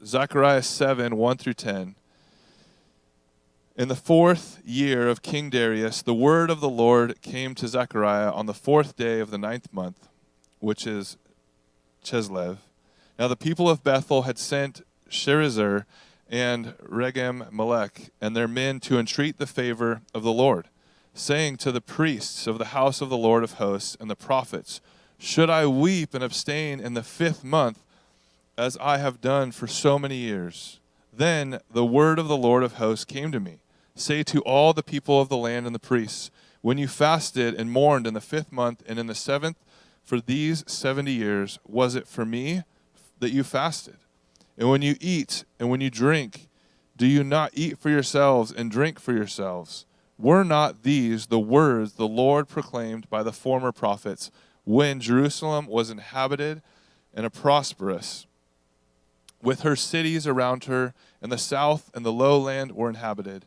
Zechariah 7, 1 through 10. In the 4th year of King Darius, the word of the Lord came to Zechariah on the 4th day of the 9th month, which is Chislev. Now the people of Bethel had sent Sherezer and Regem-Melech and their men to entreat the favor of the Lord, saying to the priests of the house of the Lord of hosts and the prophets, should I weep and abstain in the 5th month, as I have done for so many years? Then the word of the Lord of hosts came to me. Say to all the people of the land and the priests, when you fasted and mourned in the 5th month and in the 7th for these 70 years, was it for me that you fasted? And when you eat and when you drink, do you not eat for yourselves and drink for yourselves? Were not these the words the Lord proclaimed by the former prophets when Jerusalem was inhabited and prosperous, with her cities around her, and the south and the lowland were inhabited?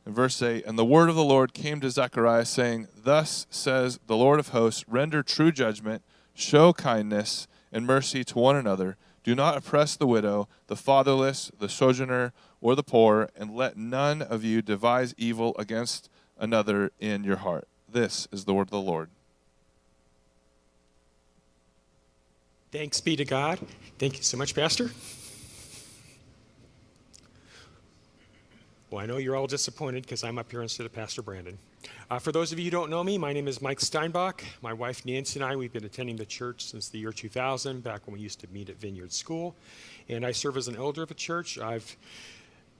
In verse 8, and the word of the Lord came to Zechariah, saying, thus says the Lord of hosts, render true judgment, show kindness and mercy to one another. Do not oppress the widow, the fatherless, the sojourner, or the poor, and let none of you devise evil against another in your heart. This is the word of the Lord. Thanks be to God. Thank you so much, Pastor. Well, I know you're all disappointed because I'm up here instead of Pastor Brandon. For those of you who don't know me, my name is Mike Steinbach. My wife Nancy and I, we've been attending the church since the year 2000, back when we used to meet at Vineyard School. And I serve as an elder of the church.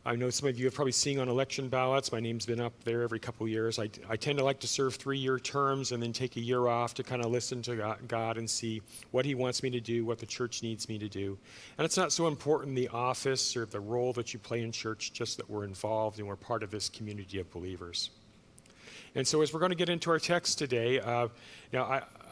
I know some of you have probably seen on election ballots, my name's been up there every couple of years. I tend to like to serve 3-year terms and then take a year off to kind of listen to God and see what he wants me to do, what the church needs me to do. And it's not so important the office or the role that you play in church, just that we're involved and we're part of this community of believers. And so as we're going to get into our text today,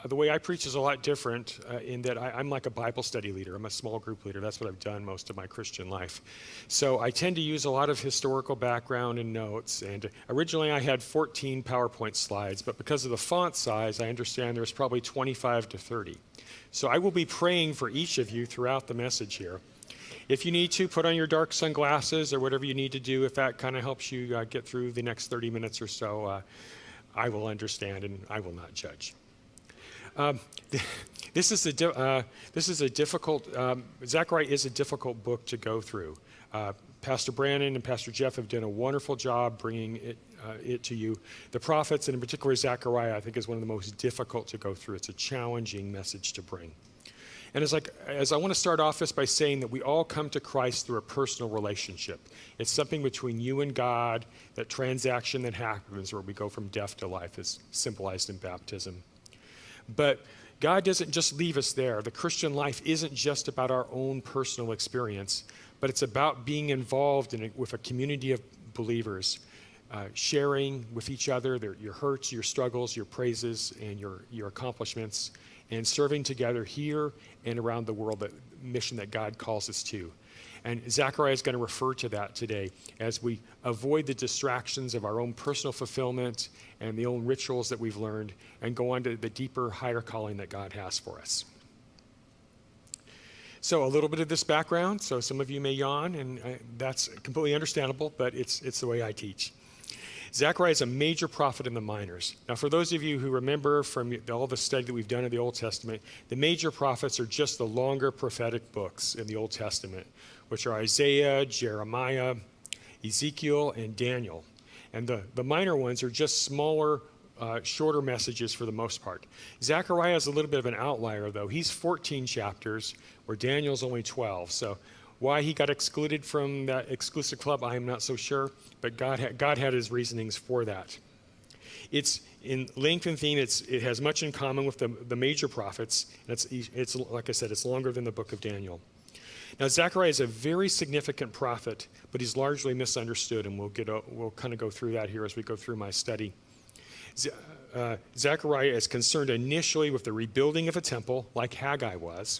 the way I preach is a lot different in that I'm like a Bible study leader. I'm a small group leader. That's what I've done most of my Christian life. So I tend to use a lot of historical background and notes. And originally I had 14 PowerPoint slides, but because of the font size, I understand there's probably 25 to 30. So I will be praying for each of you throughout the message here. If you need to, put on your dark sunglasses or whatever you need to do. If that kind of helps you get through the next 30 minutes or so, I will understand and I will not judge. This is a difficult, Zechariah is a difficult book to go through. Pastor Brandon and Pastor Jeff have done a wonderful job bringing it to you. The prophets, and in particular Zechariah, I think is one of the most difficult to go through. It's a challenging message to bring. And as I want to start off this by saying that we all come to Christ through a personal relationship. It's something between you and God, that transaction that happens where we go from death to life is symbolized in baptism. But God doesn't just leave us there. The Christian life isn't just about our own personal experience, but it's about being involved with a community of believers, sharing with each other your hurts, your struggles, your praises, and your accomplishments, and serving together here and around the world, that mission that God calls us to. And Zechariah is going to refer to that today as we avoid the distractions of our own personal fulfillment and the own rituals that we've learned and go on to the deeper, higher calling that God has for us. So a little bit of this background. So some of you may yawn, and that's completely understandable, but it's the way I teach. Zechariah is a major prophet in the minors. Now, for those of you who remember from all the study that we've done in the Old Testament, the major prophets are just the longer prophetic books in the Old Testament, which are Isaiah, Jeremiah, Ezekiel, and Daniel. And the minor ones are just smaller, shorter messages for the most part. Zechariah is a little bit of an outlier, though. He's 14 chapters, where Daniel's only 12. So why he got excluded from that exclusive club, I am not so sure, but God had his reasonings for that. It's in length and theme, it has much in common with the major prophets. It's like I said, it's longer than the book of Daniel. Now, Zechariah is a very significant prophet, but he's largely misunderstood, and we'll kind of go through that here as we go through my study. Zechariah is concerned initially with the rebuilding of a temple, like Haggai was,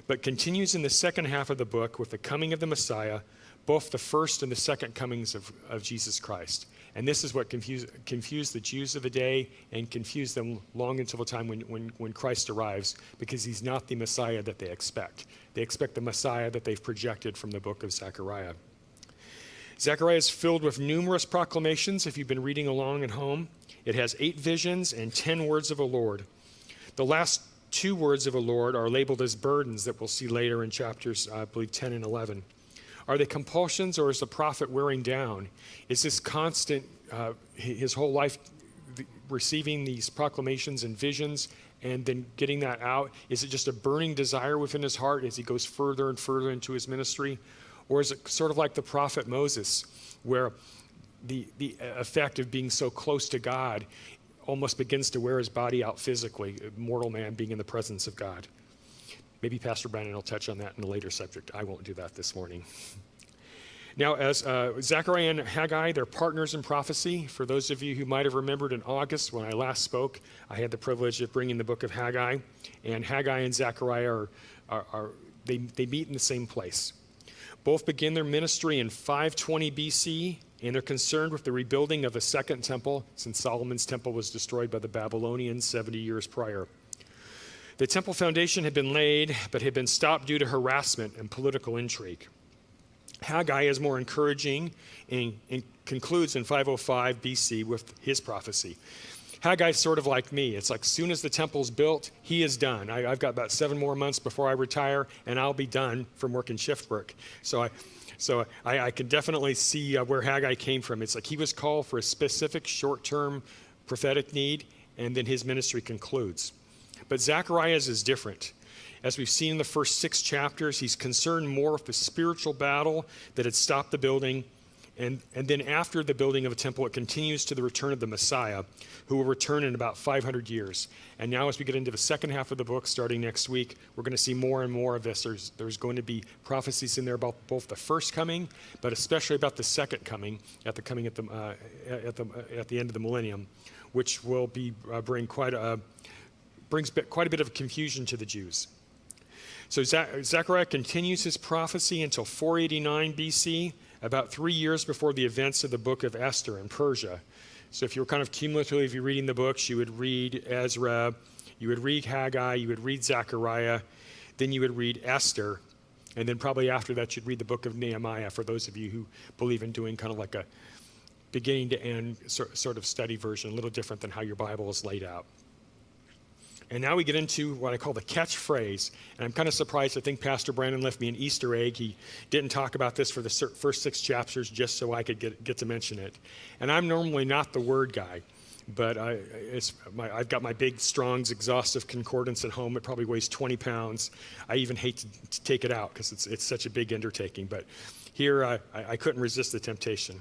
but continues in the second half of the book with the coming of the Messiah, both the first and the second comings of Jesus Christ. And this is what confused the Jews of the day and confused them long until the time when Christ arrives, because he's not the Messiah that they expect. They expect the Messiah that they've projected from the book of Zechariah. Zechariah is filled with numerous proclamations, if you've been reading along at home. It has 8 visions and 10 words of the Lord. The last 2 words of the Lord are labeled as burdens that we'll see later in chapters, I believe, 10 and 11. Are they compulsions, or is the prophet wearing down? Is this constant, his whole life, receiving these proclamations and visions and then getting that out? Is it just a burning desire within his heart as he goes further and further into his ministry? Or is it sort of like the prophet Moses, where the effect of being so close to God almost begins to wear his body out physically, a mortal man being in the presence of God? Maybe Pastor Brandon will touch on that in a later subject. I won't do that this morning. Now, as Zechariah and Haggai, they're partners in prophecy. For those of you who might have remembered in August when I last spoke, I had the privilege of bringing the book of Haggai. And Haggai and Zechariah they meet in the same place. Both begin their ministry in 520 BC, and they're concerned with the rebuilding of the second temple, since Solomon's temple was destroyed by the Babylonians 70 years prior. The temple foundation had been laid, but had been stopped due to harassment and political intrigue. Haggai is more encouraging and concludes in 505 BC with his prophecy. Haggai's sort of like me. It's like, as soon as the temple's built, he is done. I've got about 7 more months before I retire, and I'll be done from working shift work. So I can definitely see where Haggai came from. It's like he was called for a specific short-term prophetic need, and then his ministry concludes. But Zechariah's is different. As we've seen in the first 6 chapters, he's concerned more with the spiritual battle that had stopped the building. And then after the building of a temple, it continues to the return of the Messiah, who will return in about 500 years. And now as we get into the second half of the book, starting next week, we're going to see more and more of this. There's going to be prophecies in there about both the first coming, but especially about the second coming, at the end of the millennium, which will brings quite a bit of confusion to the Jews. So Zechariah continues his prophecy until 489 BC, about 3 years before the events of the book of Esther in Persia. So if you were kind of cumulatively, if you're reading the books, you would read Ezra, you would read Haggai, you would read Zechariah, then you would read Esther, and then probably after that you'd read the book of Nehemiah, for those of you who believe in doing kind of like a beginning to end sort of study version, a little different than how your Bible is laid out. And now we get into what I call the catchphrase. And I'm kind of surprised. I think Pastor Brandon left me an Easter egg. He didn't talk about this for the first 6 chapters just so I could get to mention it. And I'm normally not the word guy, but I've got my big Strong's exhaustive concordance at home. It probably weighs 20 pounds. I even hate to take it out because it's such a big undertaking. But here I couldn't resist the temptation.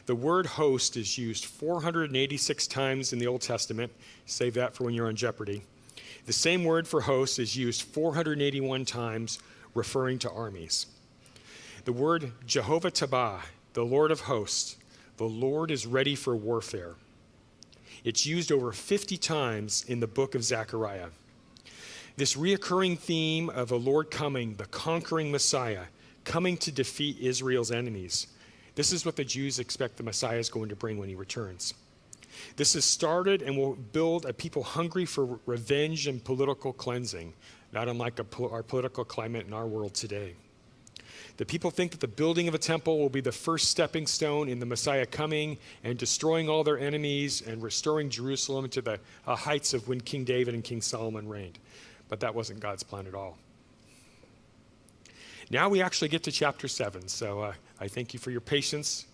The word host is used 486 times in the Old Testament. Save that for when you're on Jeopardy. The same word for host is used 481 times, referring to armies. The word Jehovah Tabah, the Lord of hosts, the Lord is ready for warfare. It's used over 50 times in the book of Zechariah. This reoccurring theme of the Lord coming, the conquering Messiah, coming to defeat Israel's enemies. This is what the Jews expect the Messiah is going to bring when he returns. This has started and will build a people hungry for revenge and political cleansing, not unlike our political climate in our world today. The people think that the building of a temple will be the first stepping stone in the Messiah coming and destroying all their enemies and restoring Jerusalem to the heights of when King David and King Solomon reigned. But that wasn't God's plan at all. Now we actually get to chapter 7, so I thank you for your patience,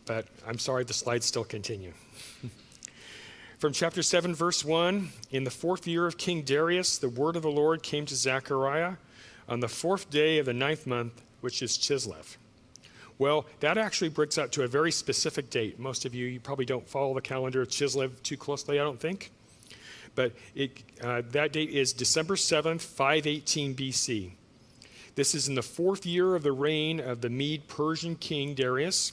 but I'm sorry the slides still continue. From chapter 7, verse 1, in the 4th year of King Darius, the word of the Lord came to Zechariah on the 4th day of the 9th month, which is Chislev. Well, that actually breaks out to a very specific date. Most of you probably don't follow the calendar of Chislev too closely, I don't think. But that date is December 7th, 518 BC. This is in the 4th year of the reign of the Mede-Persian king Darius.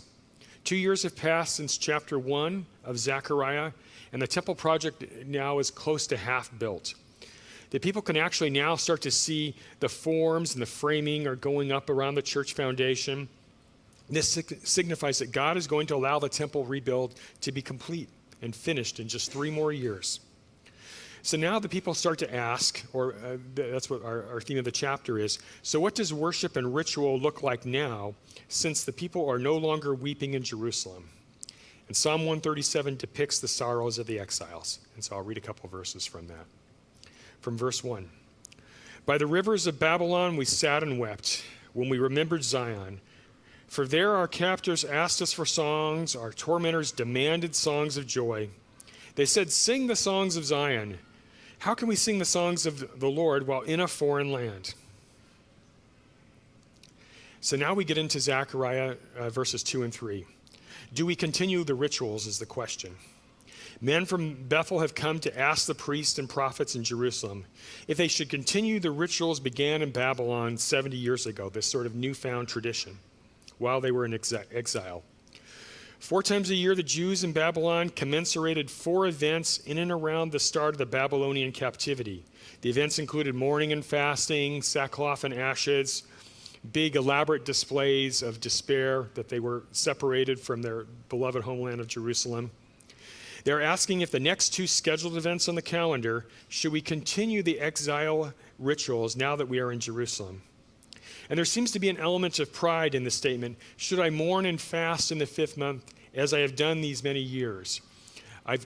2 years have passed since chapter 1 of Zechariah, and the temple project now is close to half built. that people can actually now start to see the forms and the framing are going up around the church foundation. This signifies that God is going to allow the temple rebuild to be complete and finished in just 3 more years. So now the people start to ask, or that's what our theme of the chapter is, so what does worship and ritual look like now, since the people are no longer weeping in Jerusalem? And Psalm 137 depicts the sorrows of the exiles. And so I'll read a couple verses from that. From verse 1. By the rivers of Babylon we sat and wept when we remembered Zion. For there our captors asked us for songs, our tormentors demanded songs of joy. They said, sing the songs of Zion. How can we sing the songs of the Lord while in a foreign land? So now we get into Zechariah verses 2 and 3. Do we continue the rituals is the question. Men from Bethel have come to ask the priests and prophets in Jerusalem if they should continue the rituals began in Babylon 70 years ago, this sort of newfound tradition, while they were in exile. 4 times a year, the Jews in Babylon commiserated 4 events in and around the start of the Babylonian captivity. The events included mourning and fasting, sackcloth and ashes, big elaborate displays of despair that they were separated from their beloved homeland of Jerusalem. They're asking if the next 2 scheduled events on the calendar, should we continue the exile rituals now that we are in Jerusalem? And there seems to be an element of pride in the statement, should I mourn and fast in the 5th month as I have done these many years? I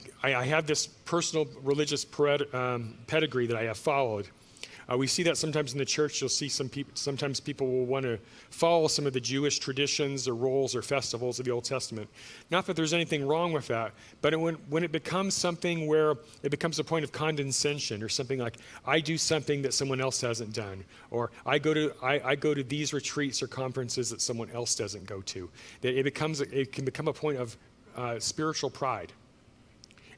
have this personal religious pedigree that I have followed. We see that sometimes in the church. You'll see sometimes people will want to follow some of the Jewish traditions or roles or festivals of the Old Testament. Not that there's anything wrong with that, but when it becomes something where it becomes a point of condescension or something like, I do something that someone else hasn't done, or I go to these retreats or conferences that someone else doesn't go to, that it can become a point of spiritual pride.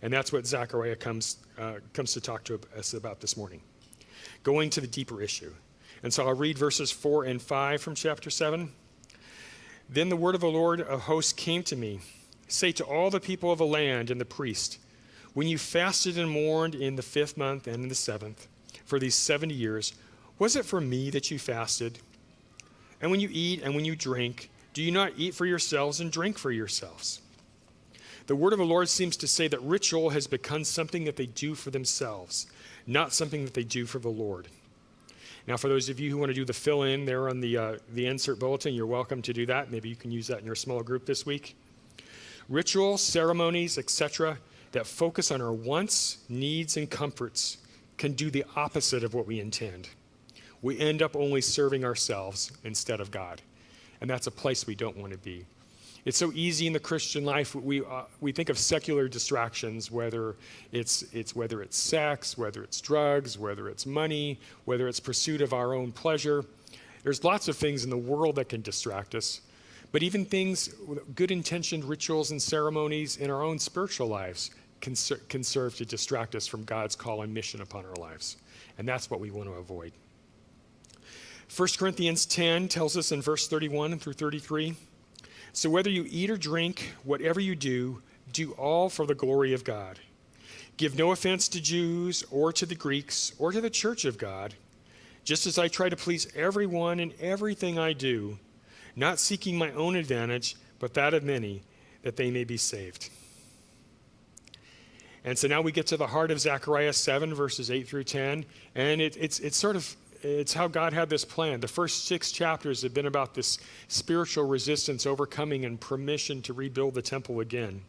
And that's what Zechariah comes to talk to us about this morning. Going to the deeper issue. And so I'll read verses 4 and 5 from chapter 7. Then the word of the Lord of hosts came to me. Say to all the people of the land and the priest, when you fasted and mourned in the 5th month and in the 7th, for these 70 years, was it for me that you fasted? And when you eat and when you drink, do you not eat for yourselves and drink for yourselves? The word of the Lord seems to say that ritual has become something that they do for themselves, not something that they do for the Lord. Now, for those of you who want to do the fill-in there on the insert bulletin, you're welcome to do that. Maybe you can use that in your small group this week. Rituals, ceremonies, etc., that focus on our wants, needs, and comforts can do the opposite of what we intend. We end up only serving ourselves instead of God. And that's a place we don't want to be. It's so easy in the Christian life. We think of secular distractions, whether it's sex, whether it's drugs, whether it's money, whether it's pursuit of our own pleasure. There's lots of things in the world that can distract us. But even things, good-intentioned rituals and ceremonies in our own spiritual lives can serve to distract us from God's call and mission upon our lives. And that's what we want to avoid. 1 Corinthians 10 tells us in verse 31 through 33, so whether you eat or drink, whatever you do, do all for the glory of God. Give no offense to Jews or to the Greeks or to the church of God, just as I try to please everyone in everything I do, not seeking my own advantage, but that of many, that they may be saved. And so now we get to the heart of Zechariah 7, verses 8 through 10, and it's how God had this plan. The first 6 chapters have been about this spiritual resistance overcoming and permission to rebuild the temple again.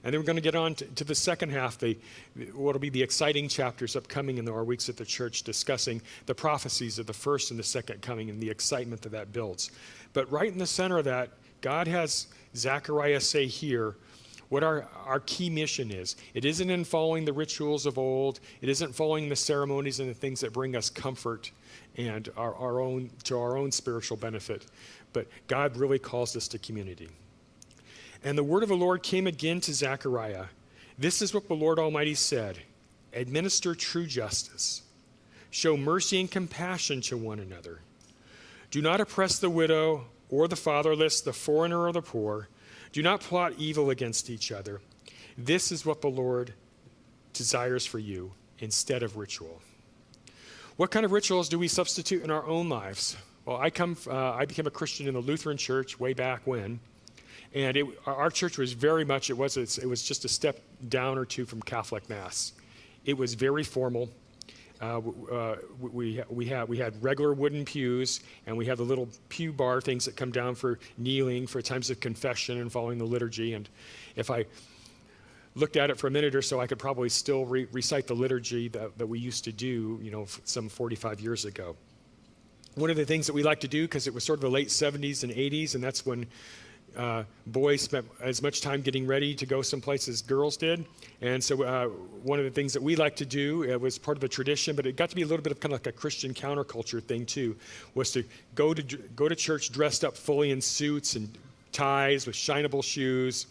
And then we're going to get on to the second half, what will be the exciting chapters upcoming in our weeks at the church, discussing the prophecies of the first and the second coming and the excitement that builds. But right in the center of that, God has Zechariah say here what our key mission is. It isn't in following the rituals of old. It isn't following the ceremonies and the things that bring us comfort and our own spiritual benefit. But God really calls us to community. And the word of the Lord came again to Zechariah. This is what the Lord Almighty said. Administer true justice. Show mercy and compassion to one another. Do not oppress the widow or the fatherless, the foreigner or the poor. Do not plot evil against each other. This is what the Lord desires for you instead of ritual. What kind of rituals do we substitute in our own lives? Well, I became a Christian in the Lutheran Church way back when, and our church was very much, it was just a step down or two from Catholic Mass. It was very formal. We had regular wooden pews, and we had the little pew bar things that come down for kneeling, for times of confession and following the liturgy. And if I looked at it for a minute or so, I could probably still recite the liturgy that we used to do, some 45 years ago. One of the things that we like to do, because it was sort of the late 70s and 80s, and that's when boys spent as much time getting ready to go someplace as girls did. And so one of the things that we like to do, it was part of the tradition, but it got to be a little bit of kind of like a Christian counterculture thing too, was to go to church dressed up fully in suits and ties with shinable shoes,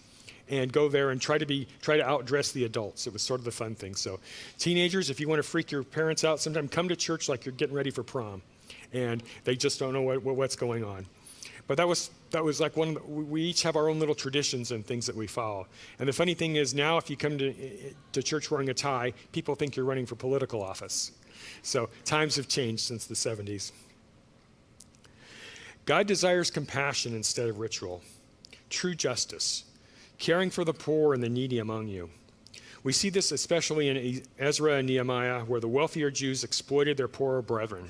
and go there and try to outdress the adults. It was sort of the fun thing. So teenagers, if you want to freak your parents out sometime, come to church like you're getting ready for prom, and they just don't know what's going on. But that was like we each have our own little traditions and things that we follow. And the funny thing is now, if you come to church wearing a tie, people think you're running for political office. So times have changed since the 70s. God desires compassion instead of ritual, true justice, caring for the poor and the needy among you. We see this especially in Ezra and Nehemiah, where the wealthier Jews exploited their poorer brethren.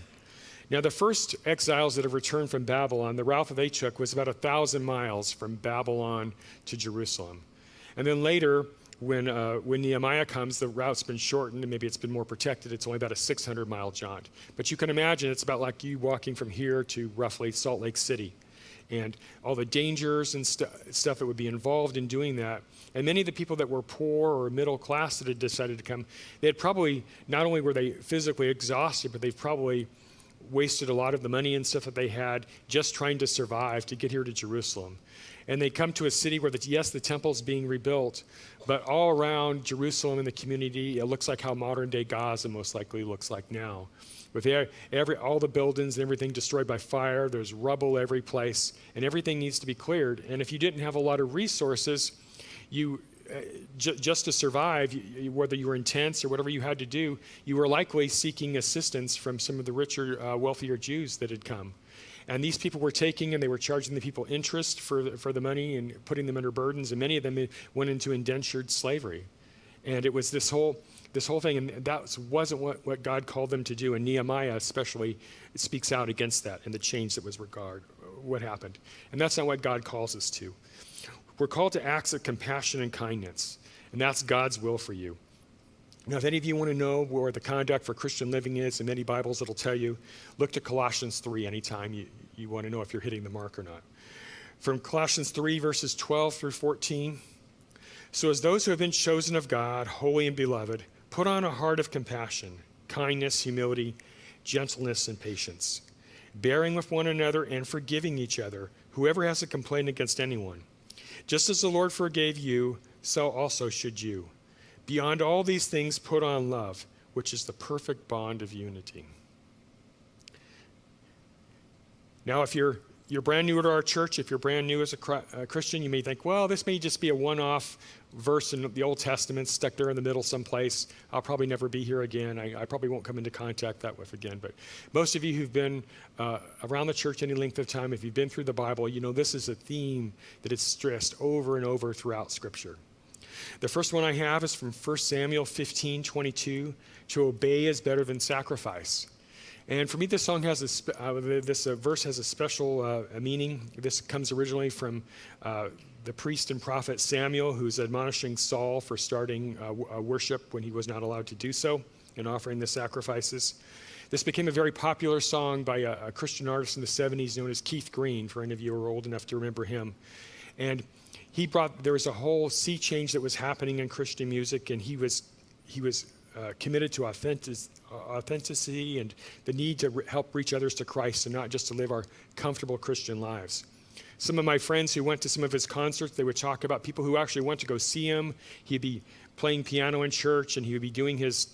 Now, the first exiles that have returned from Babylon, the route that they took was about 1,000 miles from Babylon to Jerusalem. And then later, when Nehemiah comes, the route's been shortened and maybe it's been more protected. It's only about a 600-mile jaunt. But you can imagine it's about like you walking from here to roughly Salt Lake City, and all the dangers and stuff that would be involved in doing that. And many of the people that were poor or middle class that had decided to come, they had probably, not only were they physically exhausted, but they've probably wasted a lot of the money and stuff that they had just trying to survive to get here to Jerusalem. And they come to a city where, the temple's being rebuilt, but all around Jerusalem and the community, it looks like how modern-day Gaza most likely looks like now. With all the buildings and everything destroyed by fire, there's rubble every place, and everything needs to be cleared. And if you didn't have a lot of resources, just to survive, whether you were in tents or whatever you had to do, you were likely seeking assistance from some of the richer, wealthier Jews that had come. And these people were taking, and they were charging the people interest for the money and putting them under burdens, and many of them went into indentured slavery. And it was this whole thing, and that wasn't what God called them to do. And Nehemiah especially speaks out against that and the change that was what happened. And that's not what God calls us to. We're called to acts of compassion and kindness, and that's God's will for you. Now, if any of you want to know where the conduct for Christian living is, in many Bibles it'll tell you, look to Colossians 3 anytime you want to know if you're hitting the mark or not. From Colossians 3, verses 12 through 14, so as those who have been chosen of God, holy and beloved, put on a heart of compassion, kindness, humility, gentleness, and patience, bearing with one another and forgiving each other, whoever has a complaint against anyone. Just as the Lord forgave you, so also should you. Beyond all these things, put on love, which is the perfect bond of unity. Now, if you're brand new to our church, if you're brand new as a Christian, you may think, well, this may just be a one-off verse in the Old Testament stuck there in the middle someplace. I'll probably never be here again. I probably won't come into contact that with again. But most of you who've been around the church any length of time, if you've been through the Bible, you know this is a theme that is stressed over and over throughout Scripture. The first one I have is from 1 Samuel 15:22. To obey is better than sacrifice. And for me, this song has this verse has a special meaning. This comes originally from the priest and prophet Samuel, who's admonishing Saul for starting worship when he was not allowed to do so and offering the sacrifices. This became a very popular song by a Christian artist in the 70s known as Keith Green, for any of you who are old enough to remember him. And there was a whole sea change that was happening in Christian music, and he was committed to authenticity and the need to help reach others to Christ and not just to live our comfortable Christian lives. Some of my friends who went to some of his concerts, they would talk about people who actually went to go see him. He'd be playing piano in church, and he would be doing his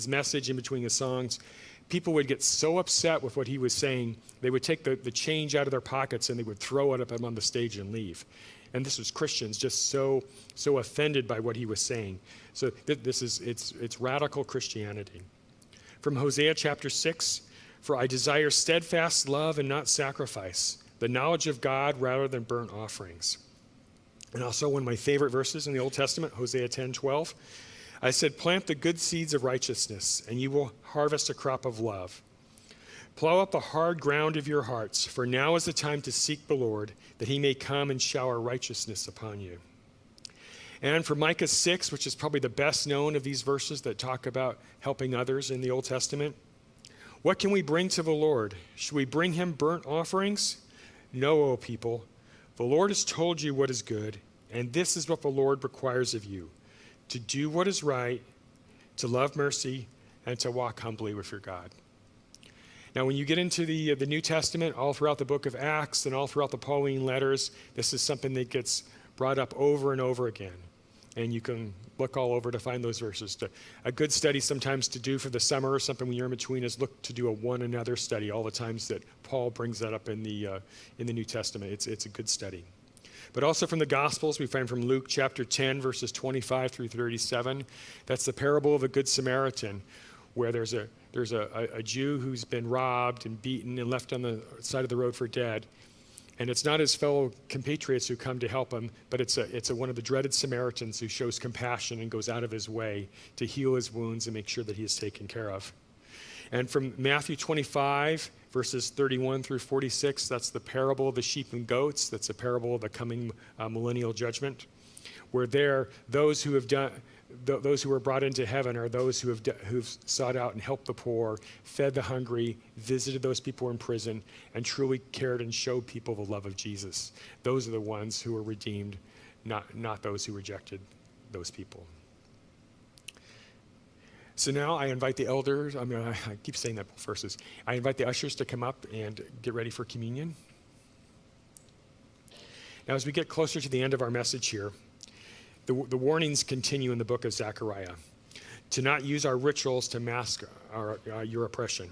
message in between his songs. People would get so upset with what he was saying, they would take the change out of their pockets and they would throw it up on the stage and leave. And this was Christians just so offended by what he was saying. So it's radical Christianity. From Hosea chapter 6, for I desire steadfast love and not sacrifice, the knowledge of God rather than burnt offerings. And also one of my favorite verses in the Old Testament, Hosea 10:12. I said, plant the good seeds of righteousness, and you will harvest a crop of love. Plow up the hard ground of your hearts, for now is the time to seek the Lord, that he may come and shower righteousness upon you. And for Micah 6, which is probably the best known of these verses that talk about helping others in the Old Testament, what can we bring to the Lord? Should we bring him burnt offerings? No, O people. The Lord has told you what is good, and this is what the Lord requires of you, to do what is right, to love mercy, and to walk humbly with your God. Now, when you get into the New Testament, all throughout the book of Acts and all throughout the Pauline letters, this is something that gets brought up over and over again. And you can look all over to find those verses. A good study sometimes to do for the summer or something when you're in between is look to do a one another study, all the times that Paul brings that up in the New Testament. It's a good study. But also from the Gospels, we find from Luke chapter 10, verses 25 through 37. That's the parable of a Good Samaritan, where there's a Jew who's been robbed and beaten and left on the side of the road for dead. And it's not his fellow compatriots who come to help him, but it's one of the dreaded Samaritans who shows compassion and goes out of his way to heal his wounds and make sure that he is taken care of. And from Matthew 25, verses 31 through 46, that's the parable of the sheep and goats. That's a parable of the coming millennial judgment, where those who were brought into heaven are those who've sought out and helped the poor, fed the hungry, visited those people in prison, and truly cared and showed people the love of Jesus. Those are the ones who were redeemed, not those who rejected those people. So now I invite the elders, I keep saying that both verses. I invite the ushers to come up and get ready for communion. Now as we get closer to the end of our message here, the warnings continue in the book of Zechariah to not use our rituals to mask your oppression.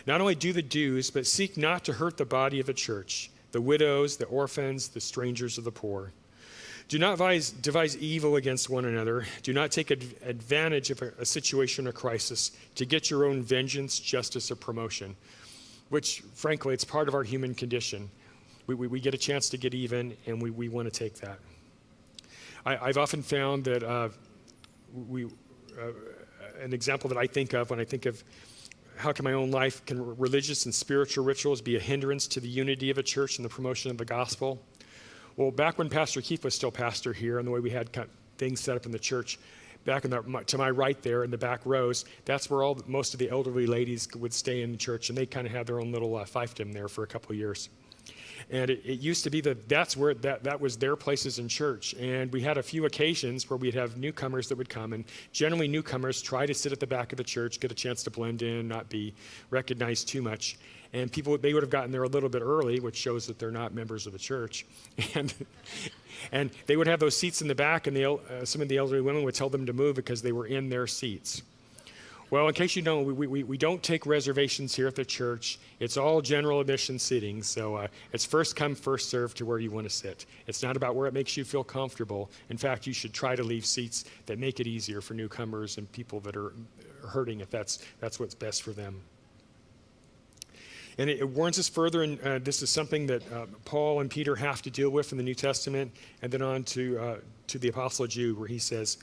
Not only do the dues, but seek not to hurt the body of the church, the widows, the orphans, the strangers of the poor. Do not devise evil against one another. Do not take advantage of a situation or crisis to get your own vengeance, justice, or promotion, which, frankly, it's part of our human condition. We get a chance to get even, and we want to take that. I've often found that an example that I think of when I think of how can my own life, can religious and spiritual rituals be a hindrance to the unity of a church and the promotion of the gospel? Well, back when Pastor Keith was still pastor here and the way we had things set up in the church, back to my right there in the back rows, that's where most of the elderly ladies would stay in the church, and they kind of had their own little fiefdom there for a couple of years. And it used to be that was their places in church. And we had a few occasions where we'd have newcomers that would come, and generally newcomers try to sit at the back of the church, get a chance to blend in, not be recognized too much. And they would have gotten there a little bit early, which shows that they're not members of the church. And they would have those seats in the back, and some of the elderly women would tell them to move because they were in their seats. Well, in case you don't, we don't take reservations here at the church. It's all general admission seating, so it's first come, first served to where you want to sit. It's not about where it makes you feel comfortable. In fact, you should try to leave seats that make it easier for newcomers and people that are hurting if that's what's best for them. And it warns us further, and this is something that Paul and Peter have to deal with in the New Testament, and then on to the Apostle Jude, where he says,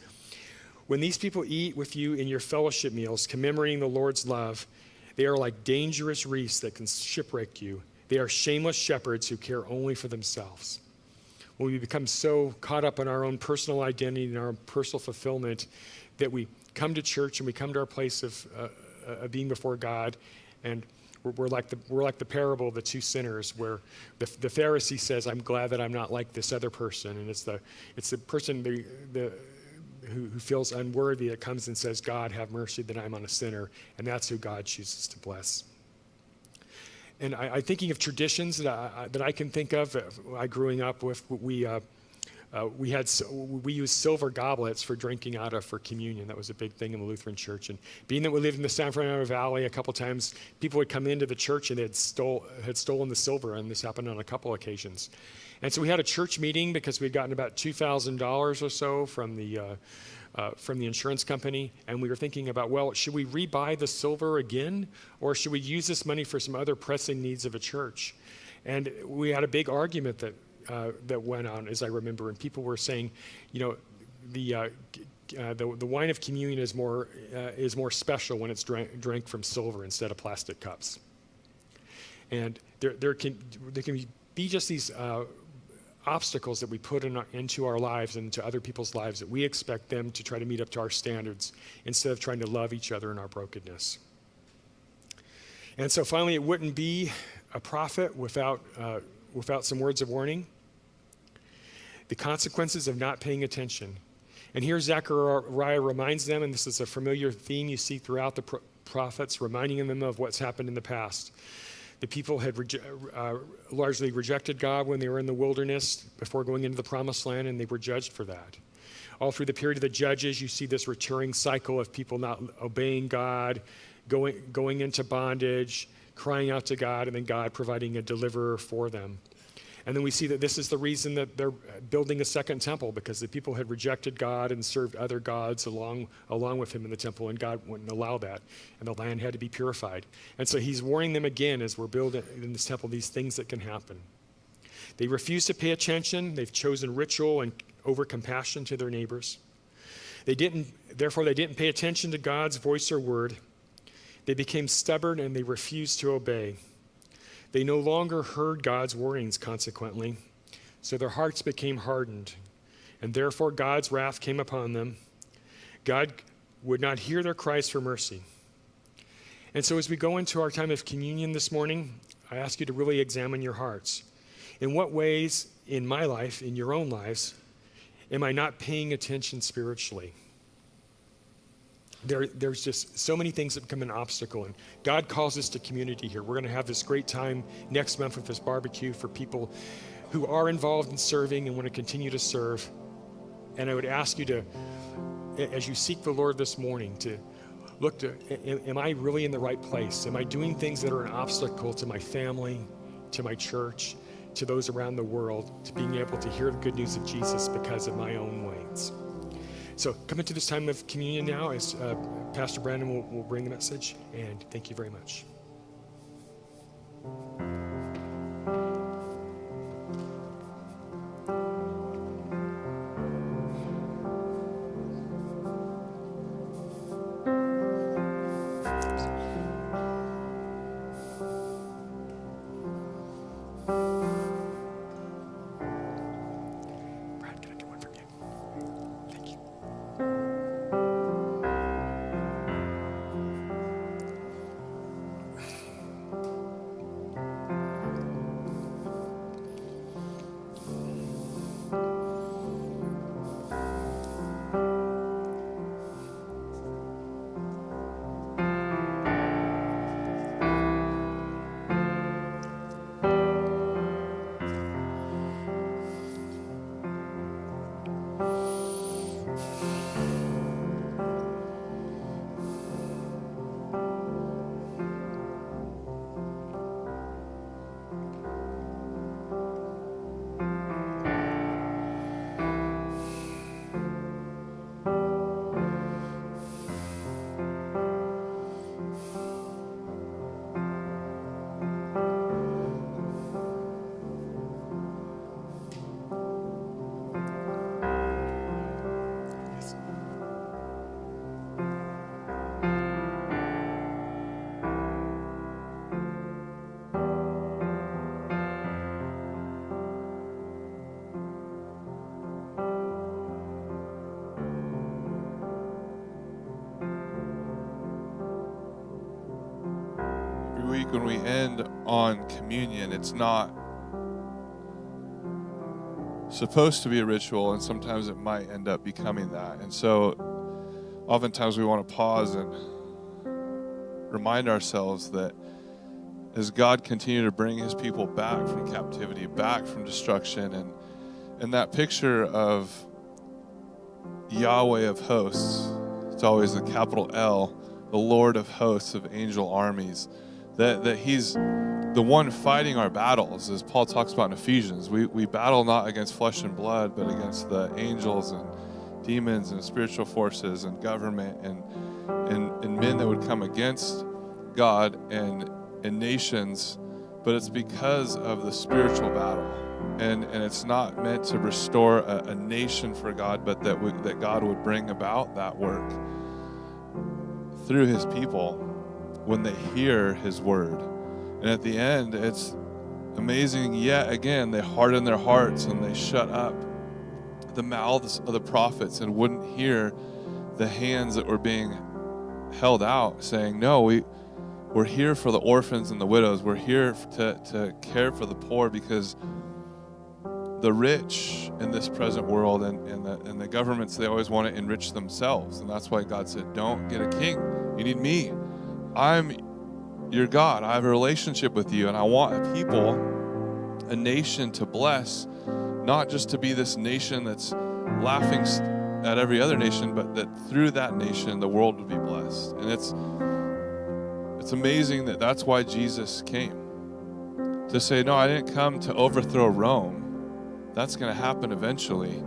when these people eat with you in your fellowship meals, commemorating the Lord's love, they are like dangerous reefs that can shipwreck you. They are shameless shepherds who care only for themselves. When we become so caught up in our own personal identity and our own personal fulfillment that we come to church and we come to our place of being before God, and we're like the parable of the two sinners, where the Pharisee says, "I'm glad that I'm not like this other person," and it's the person who feels unworthy that comes and says, "God, have mercy that I'm on a sinner," and that's who God chooses to bless. And I'm thinking of traditions that I can think of. I growing up with, we used silver goblets for drinking out of for communion. That was a big thing in the Lutheran Church. And being that we lived in the San Fernando Valley, a couple times people would come into the church and they had stolen the silver, and this happened on a couple occasions. And so we had a church meeting because we'd gotten about $2,000 or so from the from the insurance company, and we were thinking about, well, should we rebuy the silver again, or should we use this money for some other pressing needs of a church? And we had a big argument that went on, as I remember, and people were saying, the wine of communion is more special when it's drank from silver instead of plastic cups. And there can be just these obstacles that we put into our lives and into other people's lives that we expect them to try to meet up to our standards instead of trying to love each other in our brokenness. And so finally, it wouldn't be a prophet without some words of warning. The consequences of not paying attention. And here Zechariah reminds them, and this is a familiar theme you see throughout the prophets, reminding them of what's happened in the past. The people had largely rejected God when they were in the wilderness before going into the promised land, and they were judged for that. All through the period of the judges, you see this recurring cycle of people not obeying God, going into bondage, crying out to God, and then God providing a deliverer for them. And then we see that this is the reason that they're building a second temple, because the people had rejected God and served other gods along with him in the temple, and God wouldn't allow that, and the land had to be purified. And so he's warning them again as we're building in this temple these things that can happen. They refuse to pay attention. They've chosen ritual and over compassion to their neighbors. Therefore they didn't pay attention to God's voice or word. They became stubborn and they refused to obey. They no longer heard God's warnings, consequently, so their hearts became hardened, and therefore God's wrath came upon them. God would not hear their cries for mercy. And so as we go into our time of communion this morning, I ask you to really examine your hearts. In what ways in my life, in your own lives, am I not paying attention spiritually? There's just so many things that become an obstacle, and God calls us to community here. We're going to have this great time next month with this barbecue for people who are involved in serving and want to continue to serve. And I would ask you to, as you seek the Lord this morning, to look to, am I really in the right place? Am I doing things that are an obstacle to my family, to my church, to those around the world, to being able to hear the good news of Jesus because of my own ways? So come into this time of communion now as Pastor Brandon will bring the message, and thank you very much. Brad, can I get one from you? Thank you. Week when we end on communion, it's not supposed to be a ritual, and sometimes it might end up becoming that. And so oftentimes we want to pause and remind ourselves that as God continued to bring his people back from captivity, back from destruction, and that picture of Yahweh of hosts, it's always the capital L, the Lord of hosts of angel armies, that he's the one fighting our battles, as Paul talks about in Ephesians. We battle not against flesh and blood, but against the angels demons and spiritual forces and government and men that would come against God and nations, but it's because of the spiritual battle. And it's not meant to restore a nation for God, but that God would bring about that work through his people when they hear his word. And at the end, it's amazing. Yet again, they harden their hearts and they shut up the mouths of the prophets and wouldn't hear the hands that were being held out saying, no, we're here for the orphans and the widows. We're here to care for the poor, because the rich in this present world and the governments, they always want to enrich themselves. And that's why God said, don't get a king. You need me. I'm your God. I have a relationship with you, and I want a people, a nation to bless, not just to be this nation that's laughing at every other nation, but that through that nation, the world would be blessed. And it's amazing that that's why Jesus came. To say, no, I didn't come to overthrow Rome. That's going to happen eventually.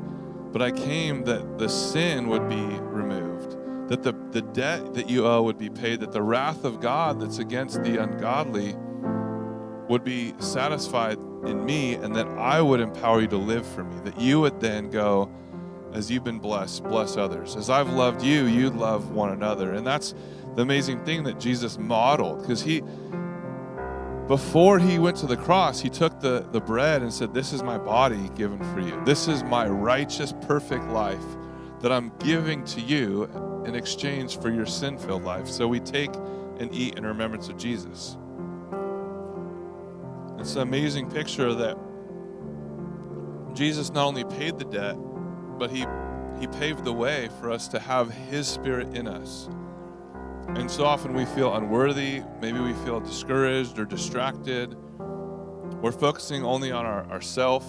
But I came that the sin would be removed, that the debt that you owe would be paid, that the wrath of God that's against the ungodly would be satisfied in me, and that I would empower you to live for me, that you would then go, as you've been blessed, bless others. As I've loved you, you love one another. And that's the amazing thing that Jesus modeled, because before he went to the cross, he took the bread and said, this is my body given for you. This is my righteous, perfect life that I'm giving to you in exchange for your sin-filled life. So we take and eat in remembrance of Jesus. It's an amazing picture that Jesus not only paid the debt, but he paved the way for us to have his Spirit in us. And so often we feel unworthy, maybe we feel discouraged or distracted. We're focusing only on ourself.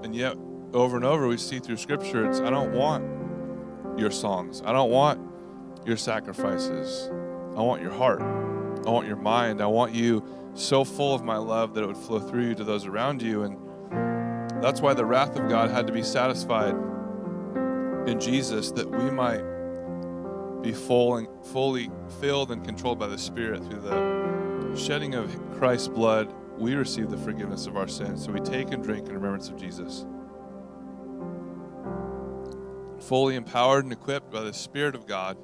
And yet, over and over, we see through Scripture, I don't want your songs. I don't want your sacrifices. I want your heart. I want your mind. I want you so full of my love that it would flow through you to those around you. And that's why the wrath of God had to be satisfied in Jesus, that we might be fully filled and controlled by the Spirit. Through the shedding of Christ's blood, we receive the forgiveness of our sins. So we take and drink in remembrance of Jesus. Fully empowered and equipped by the Spirit of God,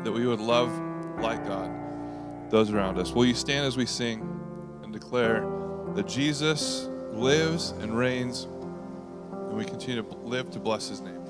that we would love like God those around us. Will you stand as we sing and declare that Jesus lives and reigns, and we continue to live to bless his name?